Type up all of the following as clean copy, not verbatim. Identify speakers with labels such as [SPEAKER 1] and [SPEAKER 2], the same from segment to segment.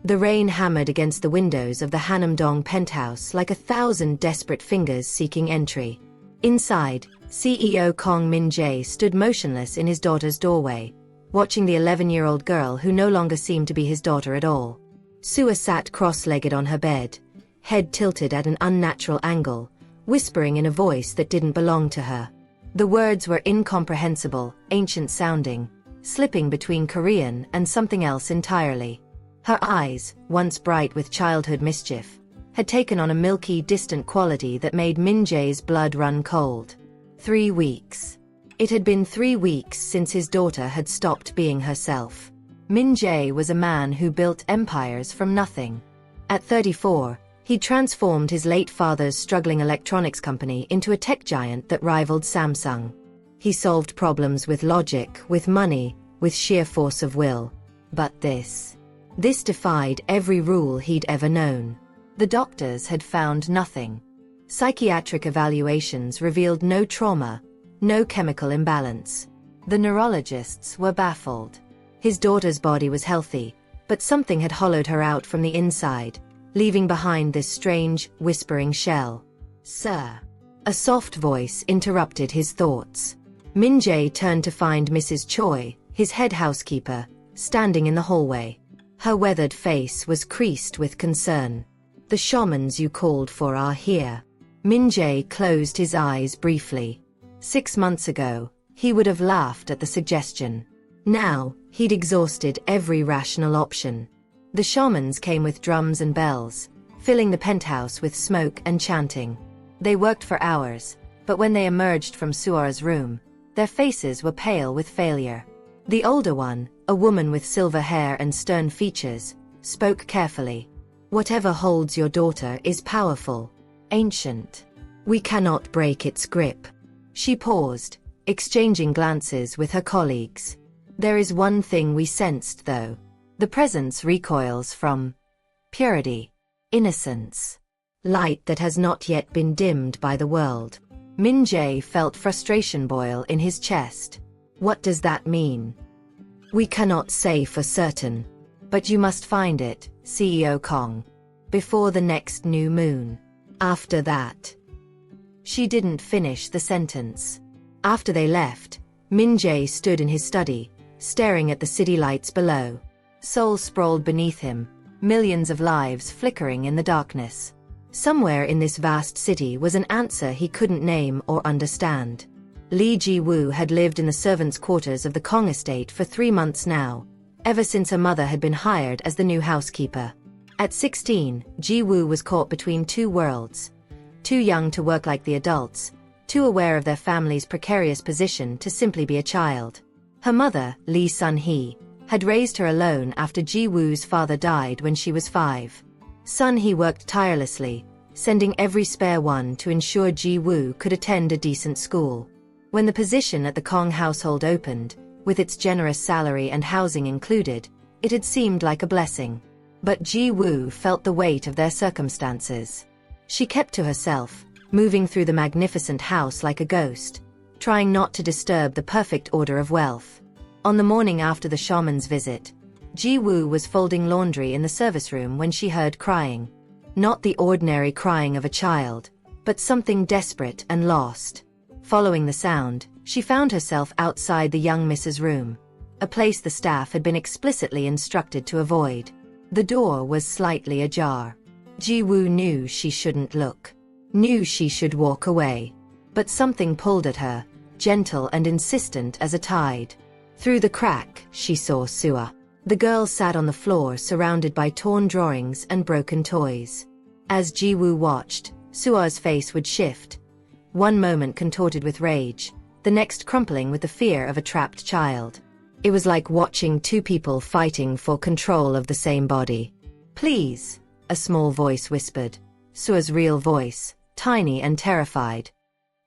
[SPEAKER 1] The rain hammered against the windows of the Hanam-dong penthouse like 1,000 desperate fingers seeking entry. Inside, CEO Kong Min-jae stood motionless in his daughter's doorway, watching the 11-year-old girl who no longer seemed to be his daughter at all. Sua sat cross-legged on her bed, head tilted at an unnatural angle, whispering in a voice that didn't belong to her. The words were incomprehensible, ancient-sounding, slipping between Korean and something else entirely. Her eyes, once bright with childhood mischief, had taken on a milky, distant quality that made Min-jae's blood run cold. 3 weeks. It had been 3 weeks since his daughter had stopped being herself. Min-jae was a man who built empires from nothing. At 34, he transformed his late father's struggling electronics company into a tech giant that rivaled Samsung. He solved problems with logic, with money, with sheer force of will. But this defied every rule he'd ever known. The doctors had found nothing. Psychiatric evaluations revealed no trauma, no chemical imbalance. The neurologists were baffled. His daughter's body was healthy, but something had hollowed her out from the inside, leaving behind this strange, whispering shell. "Sir." A soft voice interrupted his thoughts. Min-jae turned to find Mrs. Choi, his head housekeeper, standing in the hallway. Her weathered face was creased with concern. "The shamans you called for are here." Min-jae closed his eyes briefly. 6 months ago, he would have laughed at the suggestion. Now, he'd exhausted every rational option. The shamans came with drums and bells, filling the penthouse with smoke and chanting. They worked for hours, but when they emerged from Sua's room, their faces were pale with failure. The older one, a woman with silver hair and stern features, spoke carefully. "Whatever holds your daughter is powerful, ancient. We cannot break its grip." She paused, exchanging glances with her colleagues. "There is one thing we sensed, though. The presence recoils from purity, innocence, light that has not yet been dimmed by the world." Min-jae felt frustration boil in his chest. "What does that mean?" "We cannot say for certain. But you must find it, CEO Kong. Before the next new moon. After that." She didn't finish the sentence. After they left, Min-jae stood in his study, staring at the city lights below. Seoul sprawled beneath him, millions of lives flickering in the darkness. Somewhere in this vast city was an answer he couldn't name or understand. Lee Ji-woo had lived in the servants' quarters of the Kong estate for 3 months now, ever since her mother had been hired as the new housekeeper. At 16, Ji-woo was caught between 2 worlds. Too young to work like the adults, too aware of their family's precarious position to simply be a child. Her mother, Lee Sun-hee, had raised her alone after Ji-woo's father died when she was 5. Sun-hee worked tirelessly, sending every spare one to ensure Ji-woo could attend a decent school. When the position at the Kong household opened, with its generous salary and housing included, it had seemed like a blessing. But Ji-woo felt the weight of their circumstances. She kept to herself, moving through the magnificent house like a ghost, trying not to disturb the perfect order of wealth. On the morning after the shaman's visit, Ji-woo was folding laundry in the service room when she heard crying. Not the ordinary crying of a child, but something desperate and lost. Following the sound, she found herself outside the young Mrs. room, a place the staff had been explicitly instructed to avoid. The door was slightly ajar. Ji-woo knew she shouldn't look, knew she should walk away. But something pulled at her, gentle and insistent as a tide. Through the crack, she saw Sua. The girl sat on the floor surrounded by torn drawings and broken toys. As Ji-woo watched, Sua's face would shift, one moment contorted with rage, the next crumpling with the fear of a trapped child. It was like watching 2 people fighting for control of the same body. "Please," a small voice whispered, Sua's real voice, tiny and terrified.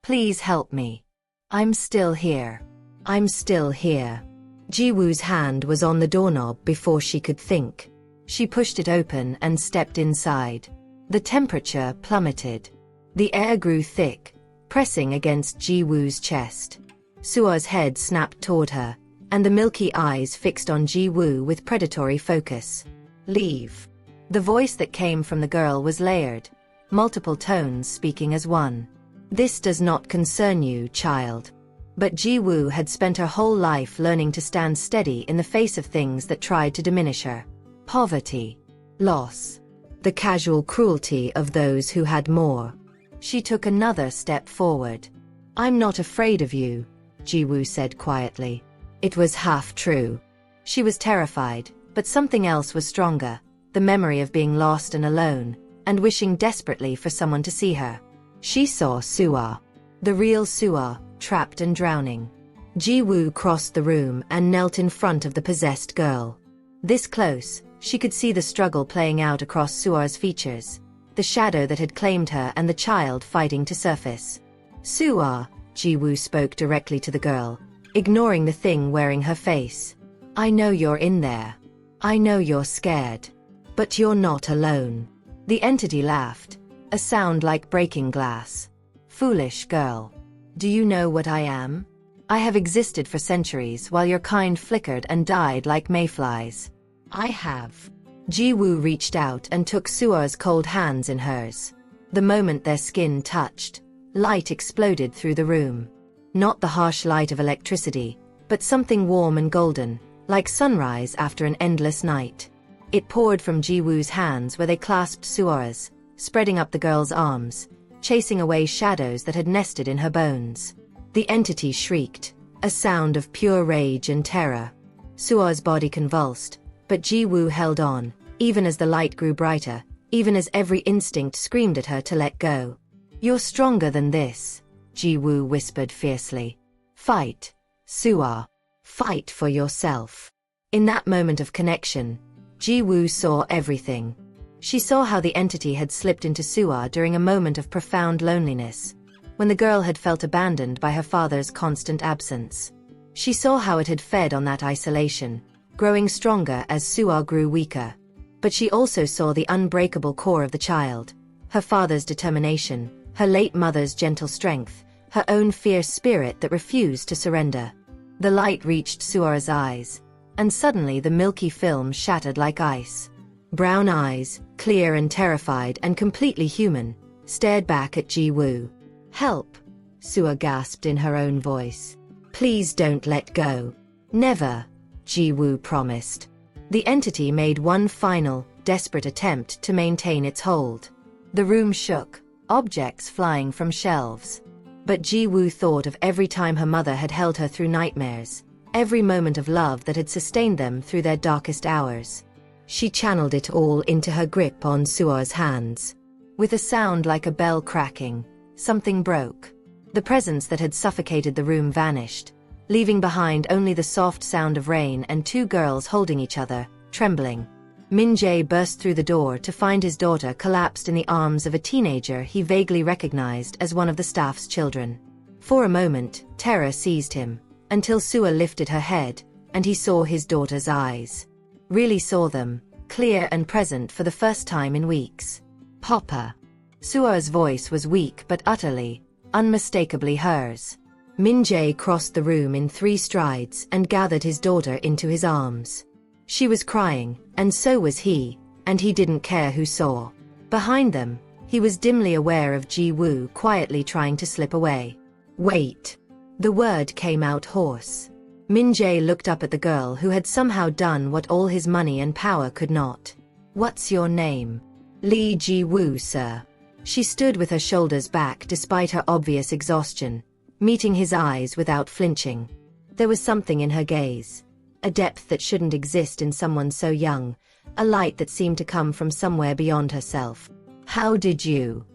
[SPEAKER 1] "Please help me. I'm still here. I'm still here." Ji-woo's hand was on the doorknob before she could think. She pushed it open and stepped inside. The temperature plummeted. The air grew thick, pressing against Ji-woo's chest. Sua's head snapped toward her, and the milky eyes fixed on Ji-woo with predatory focus. "Leave." The voice that came from the girl was layered, multiple tones speaking as one. This does not concern you, child. But Ji-woo had spent her whole life learning to stand steady in the face of things that tried to diminish her. Poverty, loss, the casual cruelty of those who had more. She took another step forward. I'm not afraid of you, Ji-woo said quietly. It was half true. She was terrified, but something else was stronger, the memory of being lost and alone, and wishing desperately for someone to see her. She saw Suah, the real Suah, trapped and drowning. Ji-woo crossed the room and knelt in front of the possessed girl. This close, she could see the struggle playing out across Suah's features, the shadow that had claimed her and the child fighting to surface. Suah, Ji-woo spoke directly to the girl, ignoring the thing wearing her face. I know you're in there. I know you're scared. But you're not alone. The entity laughed, a sound like breaking glass. Foolish girl. Do you know what I am? I have existed for centuries while your kind flickered and died like mayflies. I have. Ji-woo reached out and took Suah's cold hands in hers. The moment their skin touched, light exploded through the room. Not the harsh light of electricity, but something warm and golden, like sunrise after an endless night. It poured from Ji-woo's hands where they clasped Suah's, spreading up the girl's arms, chasing away shadows that had nested in her bones. The entity shrieked, a sound of pure rage and terror. Suah's body convulsed, but Ji-woo held on, even as the light grew brighter, even as every instinct screamed at her to let go. You're stronger than this, Ji-woo whispered fiercely. Fight, Suah. Fight for yourself. In that moment of connection, Ji-woo saw everything. She saw how the entity had slipped into Suah during a moment of profound loneliness, when the girl had felt abandoned by her father's constant absence. She saw how it had fed on that isolation, growing stronger as Suah grew weaker. But she also saw the unbreakable core of the child, her father's determination, her late mother's gentle strength, her own fierce spirit that refused to surrender. The light reached Suah's eyes, and suddenly the milky film shattered like ice. Brown eyes, clear and terrified and completely human, stared back at Ji-woo. Help, Suah gasped in her own voice. Please don't let go. Never, Ji-woo promised. The entity made one final, desperate attempt to maintain its hold. The room shook, objects flying from shelves. But Ji-woo thought of every time her mother had held her through nightmares, every moment of love that had sustained them through their darkest hours. She channeled it all into her grip on Suah's hands. With a sound like a bell cracking, something broke. The presence that had suffocated the room vanished, leaving behind only the soft sound of rain and two girls holding each other, trembling. Min-jae burst through the door to find his daughter collapsed in the arms of a teenager he vaguely recognized as one of the staff's children. For a moment, terror seized him, until Suah lifted her head, and he saw his daughter's eyes. Really saw them, clear and present for the first time in weeks. Papa. Suah's voice was weak but utterly, unmistakably hers. Min-jae crossed the room in 3 strides and gathered his daughter into his arms. She was crying, and so was he, and he didn't care who saw. Behind them, he was dimly aware of Ji-woo quietly trying to slip away. Wait. The word came out hoarse. Min-jae looked up at the girl who had somehow done what all his money and power could not. What's your name? Lee Ji-woo, sir. She stood with her shoulders back despite her obvious exhaustion, meeting his eyes without flinching. There was something in her gaze, a depth that shouldn't exist in someone so young, a light that seemed to come from somewhere beyond herself. How did you?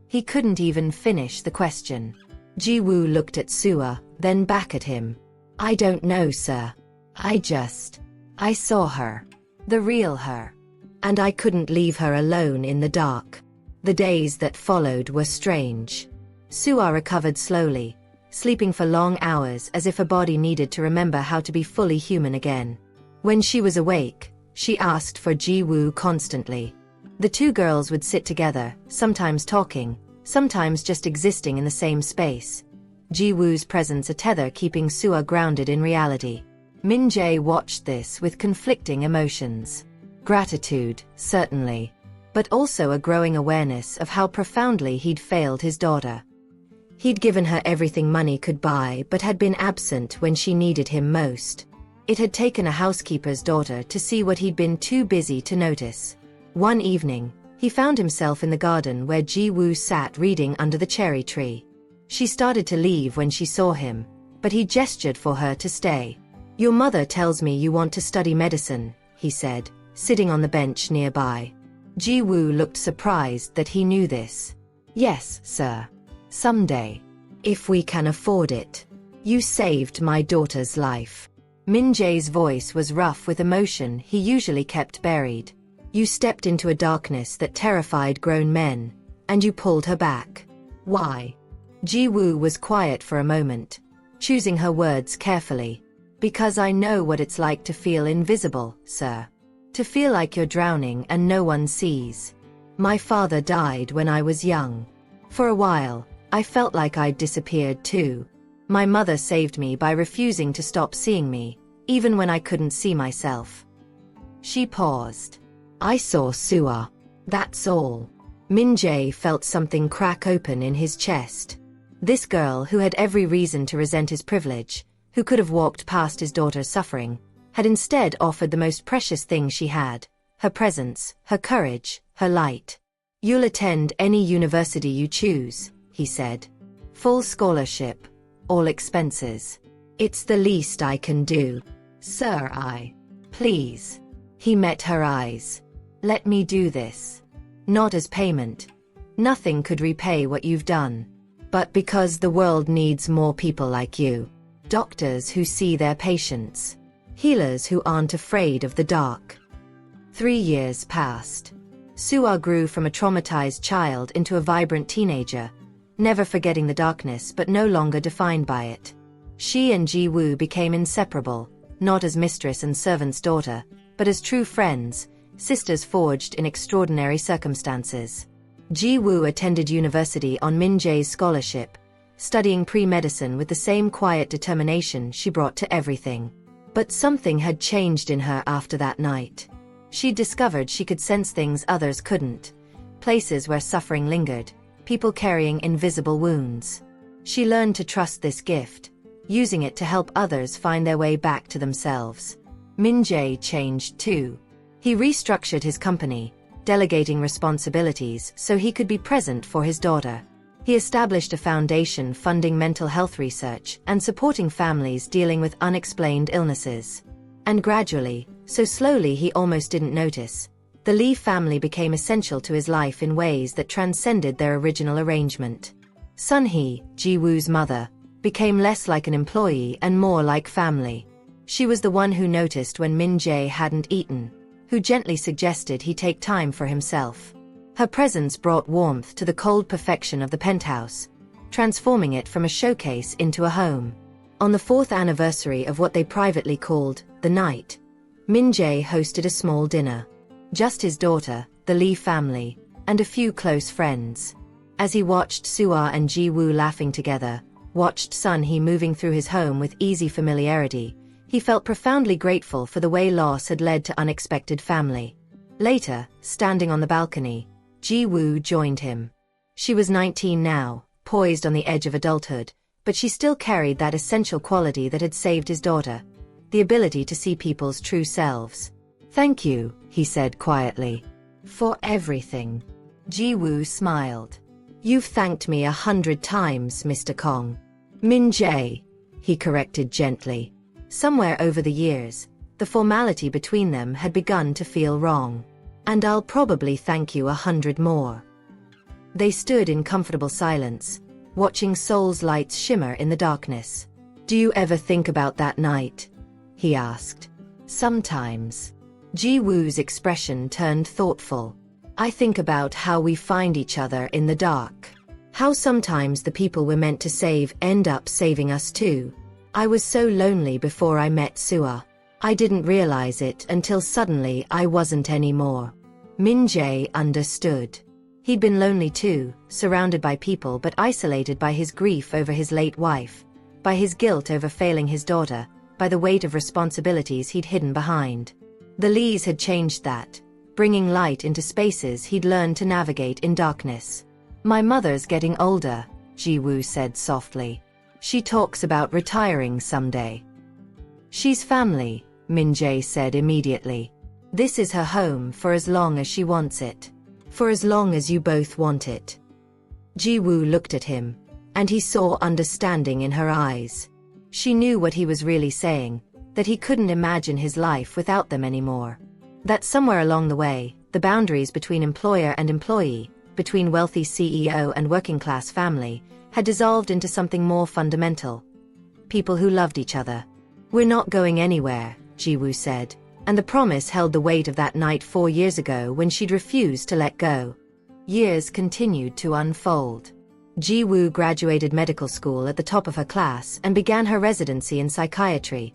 [SPEAKER 1] He couldn't even finish the question. Ji-woo looked at Suah, then back at him. I don't know, sir. I saw her. The real her. And I couldn't leave her alone in the dark. The days that followed were strange. Suah recovered slowly, sleeping for long hours as if her body needed to remember how to be fully human again. When she was awake, she asked for Ji-woo constantly. The two girls would sit together, sometimes talking, sometimes just existing in the same space. Ji-woo's presence a tether keeping Suah grounded in reality. Min-jae watched this with conflicting emotions. Gratitude, certainly. But also a growing awareness of how profoundly he'd failed his daughter. He'd given her everything money could buy but had been absent when she needed him most. It had taken a housekeeper's daughter to see what he'd been too busy to notice. One evening, he found himself in the garden where Ji-woo sat reading under the cherry tree. She started to leave when she saw him, but he gestured for her to stay. "Your mother tells me you want to study medicine," he said, sitting on the bench nearby. Ji-woo looked surprised that he knew this. "Yes, sir. Someday. If we can afford it. You saved my daughter's life." Min Jae's voice was rough with emotion he usually kept buried. "You stepped into a darkness that terrified grown men, and you pulled her back. Why?" Ji-woo was quiet for a moment, choosing her words carefully. "Because I know what it's like to feel invisible, sir. To feel like you're drowning and no one sees. My father died when I was young. For a while, I felt like I'd disappeared too. My mother saved me by refusing to stop seeing me, even when I couldn't see myself." She paused. "I saw Sua. That's all." Min Jae felt something crack open in his chest. This girl who had every reason to resent his privilege, who could have walked past his daughter's suffering, had instead offered the most precious thing she had: her presence, her courage, her light. "You'll attend any university you choose," he said. "Full scholarship. All expenses. It's the least I can do. Sir, please." He met her eyes. "Let me do this. Not as payment. Nothing could repay what you've done. But because the world needs more people like you. Doctors who see their patients. Healers who aren't afraid of the dark." 3 years passed. Sua grew from a traumatized child into a vibrant teenager, never forgetting the darkness but no longer defined by it. She and Ji-woo became inseparable, not as mistress and servant's daughter, but as true friends, sisters forged in extraordinary circumstances. Ji-woo attended university on Min Jae's scholarship, studying pre-medicine with the same quiet determination she brought to everything. But something had changed in her after that night. She discovered she could sense things others couldn't, places where suffering lingered, people carrying invisible wounds. She learned to trust this gift, using it to help others find their way back to themselves. Min Jae changed too. He restructured his company, delegating responsibilities so he could be present for his daughter. He established a foundation funding mental health research and supporting families dealing with unexplained illnesses. And gradually, so slowly he almost didn't notice, the Lee family became essential to his life in ways that transcended their original arrangement. Sun-hee, Ji-woo's mother, became less like an employee and more like family. She was the one who noticed when Min Jae hadn't eaten, who gently suggested he take time for himself. Her presence brought warmth to the cold perfection of the penthouse, transforming it from a showcase into a home. On the 4th anniversary of what they privately called the night, Min Jae hosted a small dinner. Just his daughter, the Lee family, and a few close friends. As he watched Sua and Ji-woo laughing together, watched Sun-hee moving through his home with easy familiarity, he felt profoundly grateful for the way loss had led to unexpected family. Later, standing on the balcony, Ji-woo joined him. She was 19 now, poised on the edge of adulthood, but she still carried that essential quality that had saved his daughter, the ability to see people's true selves. "Thank you," he said quietly. "For everything." Ji-woo smiled. "You've thanked me 100 times, Mr. Kong." "Min Jae," he corrected gently. Somewhere over the years, the formality between them had begun to feel wrong. "And I'll probably thank you 100 more." They stood in comfortable silence, watching Seoul's lights shimmer in the darkness. "Do you ever think about that night?" he asked. "Sometimes." Ji-woo's expression turned thoughtful. "I think about how we find each other in the dark. How sometimes the people we're meant to save end up saving us too. I was so lonely before I met Sua. I didn't realize it until suddenly I wasn't anymore." Min Jae understood. He'd been lonely too, surrounded by people but isolated by his grief over his late wife, by his guilt over failing his daughter, by the weight of responsibilities he'd hidden behind. The Lees had changed that, bringing light into spaces he'd learned to navigate in darkness. "My mother's getting older," Ji-woo said softly. "She talks about retiring someday." "She's family," Min-jae said immediately. "This is her home for as long as she wants it. For as long as you both want it." Ji-woo looked at him, and he saw understanding in her eyes. She knew what he was really saying, that he couldn't imagine his life without them anymore. That somewhere along the way, the boundaries between employer and employee, between wealthy CEO and working-class family, had dissolved into something more fundamental. People who loved each other. "We're not going anywhere," Ji-woo said, and the promise held the weight of that night 4 years ago when she'd refused to let go. Years continued to unfold. Ji-woo graduated medical school at the top of her class and began her residency in psychiatry,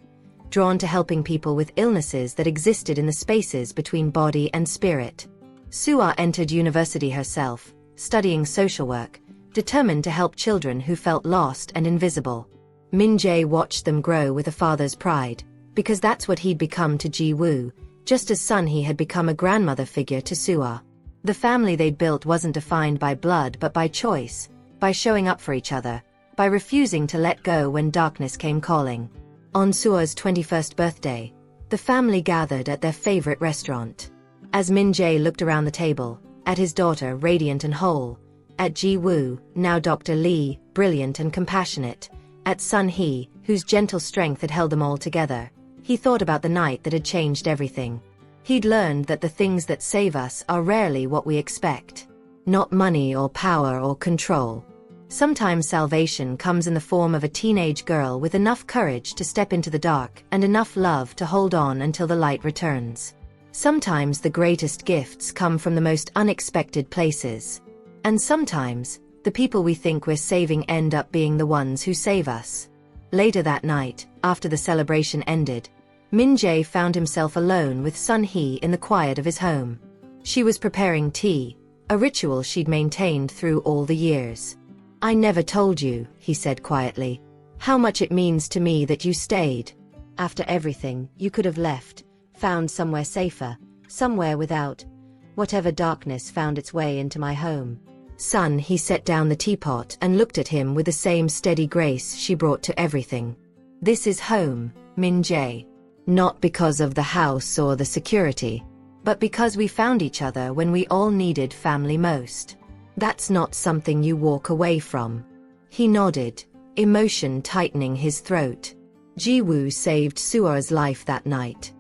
[SPEAKER 1] drawn to helping people with illnesses that existed in the spaces between body and spirit. Sua entered university herself, studying social work, determined to help children who felt lost and invisible. Min-jae watched them grow with a father's pride, because that's what he'd become to Ji-woo, just as Sun Hee had become a grandmother figure to Sua. The family they'd built wasn't defined by blood but by choice, by showing up for each other, by refusing to let go when darkness came calling. On Sua's 21st birthday, the family gathered at their favorite restaurant. As Min-jae looked around the table, at his daughter radiant and whole, at Ji-woo, now Dr. Lee, brilliant and compassionate, at Sun Hee, whose gentle strength had held them all together, he thought about the night that had changed everything. He'd learned that the things that save us are rarely what we expect. Not money or power or control. Sometimes salvation comes in the form of a teenage girl with enough courage to step into the dark and enough love to hold on until the light returns. Sometimes the greatest gifts come from the most unexpected places. And sometimes, the people we think we're saving end up being the ones who save us. Later that night, after the celebration ended, Min-jae found himself alone with Sun Hee in the quiet of his home. She was preparing tea, a ritual she'd maintained through all the years. "I never told you," he said quietly, "how much it means to me that you stayed. After everything, you could have left, found somewhere safer, somewhere without whatever darkness found its way into my home." Sun Hee set down the teapot and looked at him with the same steady grace she brought to everything. "This is home, Min-jae. Not because of the house or the security, but because we found each other when we all needed family most. That's not something you walk away from." He nodded, emotion tightening his throat. Ji-woo saved Sua's life that night.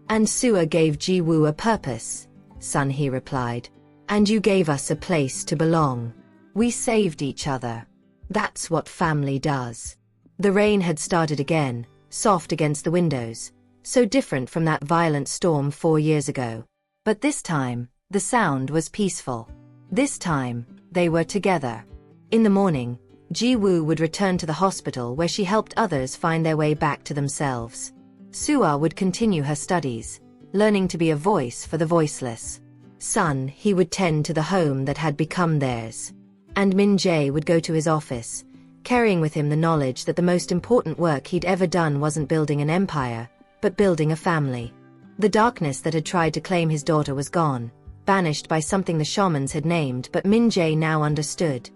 [SPEAKER 1] "And Sua gave Ji-woo a purpose," Sun Hee replied. "And you gave us a place to belong. We saved each other. That's what family does." The rain had started again, soft against the windows, so different from that violent storm 4 years ago. But this time, the sound was peaceful. This time, they were together. In the morning, Ji-woo would return to the hospital where she helped others find their way back to themselves. Sua would continue her studies, learning to be a voice for the voiceless. Sun Hee would tend to the home that had become theirs. And Min-jae would go to his office, carrying with him the knowledge that the most important work he'd ever done wasn't building an empire, but building a family. The darkness that had tried to claim his daughter was gone, banished by something the shamans had named but Min-jae now understood.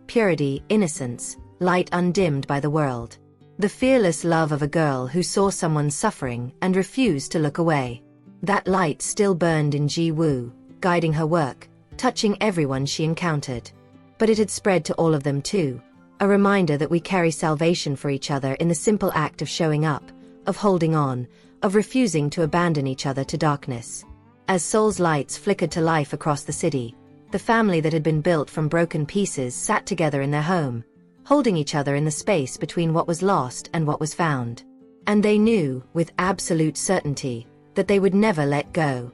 [SPEAKER 1] Purity, innocence, light undimmed by the world. The fearless love of a girl who saw someone suffering and refused to look away. That light still burned in Ji-woo, guiding her work, touching everyone she encountered. But it had spread to all of them too, a reminder that we carry salvation for each other in the simple act of showing up, of holding on, of refusing to abandon each other to darkness. As Seoul's lights flickered to life across the city, the family that had been built from broken pieces sat together in their home, holding each other in the space between what was lost and what was found. And they knew, with absolute certainty, that they would never let go.